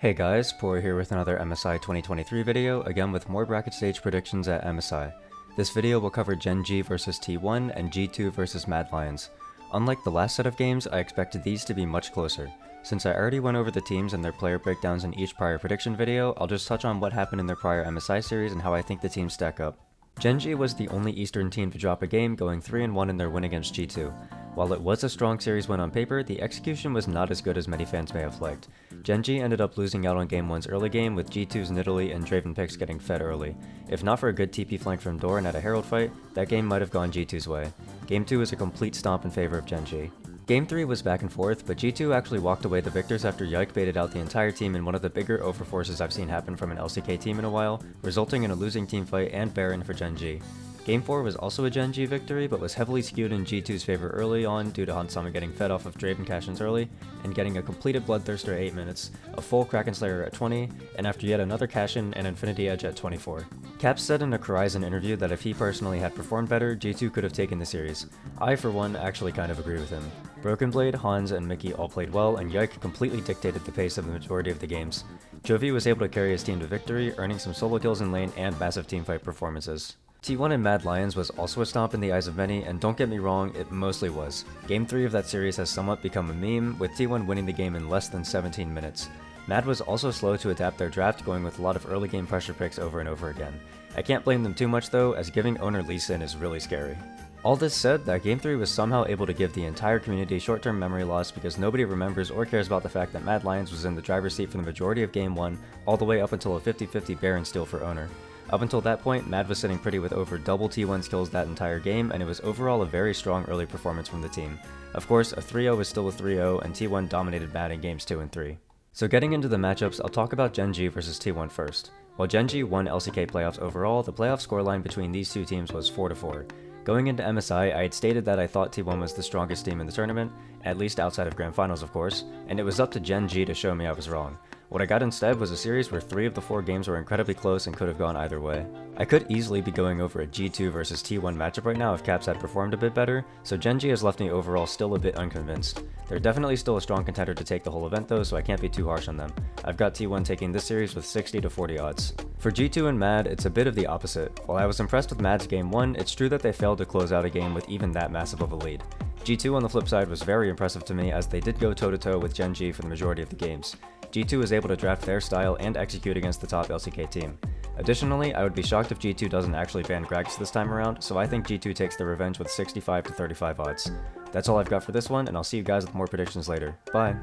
Hey guys, Poro here with another MSI 2023 video, again with more bracket stage predictions at MSI. This video will cover Gen G versus T1 and G2 versus Mad Lions. Unlike the last set of games, I expected these to be much closer. Since I already went over the teams and their player breakdowns in each prior prediction video, I'll just touch on what happened in their prior MSI series and how I think the teams stack up. Gen G was the only Eastern team to drop a game, going 3-1 in their win against G2. While it was a strong series win on paper, the execution was not as good as many fans may have liked. Gen G ended up losing out on Game 1's early game, with G2's Nidalee and Draven picks getting fed early. If not for a good TP flank from Doran at a Herald fight, that game might have gone G2's way. Game 2 is a complete stomp in favor of Gen G. Game 3 was back and forth, but G2 actually walked away the victors after Yike baited out the entire team in one of the bigger overforces I've seen happen from an LCK team in a while, resulting in a losing teamfight and Baron for Gen G. Game 4 was also a Gen G victory, but was heavily skewed in G2's favor early on due to Hansama getting fed off of Draven Cash-ins early, and getting a completed Bloodthirster at 8 minutes, a full Kraken Slayer at 20, and after yet another Cash-in and Infinity Edge at 24. Caps said in a Horizon interview that if he personally had performed better, G2 could have taken the series. I, for one, actually kind of agree with him. Broken Blade, Hans, and Mickey all played well, and Yike completely dictated the pace of the majority of the games. Jovi was able to carry his team to victory, earning some solo kills in lane and massive teamfight performances. T1 and Mad Lions was also a stomp in the eyes of many, and don't get me wrong, it mostly was. Game 3 of that series has somewhat become a meme, with T1 winning the game in less than 17 minutes. Mad was also slow to adapt their draft, going with a lot of early game pressure picks over and over again. I can't blame them too much though, as giving owner Lee Sin is really scary. All this said, that Game 3 was somehow able to give the entire community short-term memory loss because nobody remembers or cares about the fact that Mad Lions was in the driver's seat for the majority of Game 1, all the way up until a 50-50 Baron steal for owner. Up until that point, Mad was sitting pretty with over double T1's kills that entire game, and it was overall a very strong early performance from the team. Of course, a 3-0 is still a 3-0, and T1 dominated Mad in games 2 and 3. So getting into the matchups, I'll talk about Gen G versus T1 first. While Gen G won LCK playoffs overall, the playoff scoreline between these two teams was 4-4. Going into MSI, I had stated that I thought T1 was the strongest team in the tournament, at least outside of Grand Finals of course, and it was up to Gen G to show me I was wrong. What I got instead was a series where 3 of the 4 games were incredibly close and could have gone either way. I could easily be going over a G2 versus T1 matchup right now if Caps had performed a bit better, so Gen G has left me overall still a bit unconvinced. They're definitely still a strong contender to take the whole event though, so I can't be too harsh on them. I've got T1 taking this series with 60 to 40 odds. For G2 and Mad, it's a bit of the opposite. While I was impressed with Mad's game 1, it's true that they failed to close out a game with even that massive of a lead. G2 on the flip side was very impressive to me as they did go toe-to-toe with Gen G for the majority of the games. G2 was able to draft their style and execute against the top LCK team. Additionally, I would be shocked if G2 doesn't actually ban Gragas this time around, so I think G2 takes the revenge with 65 to 35 odds. That's all I've got for this one, and I'll see you guys with more predictions later. Bye!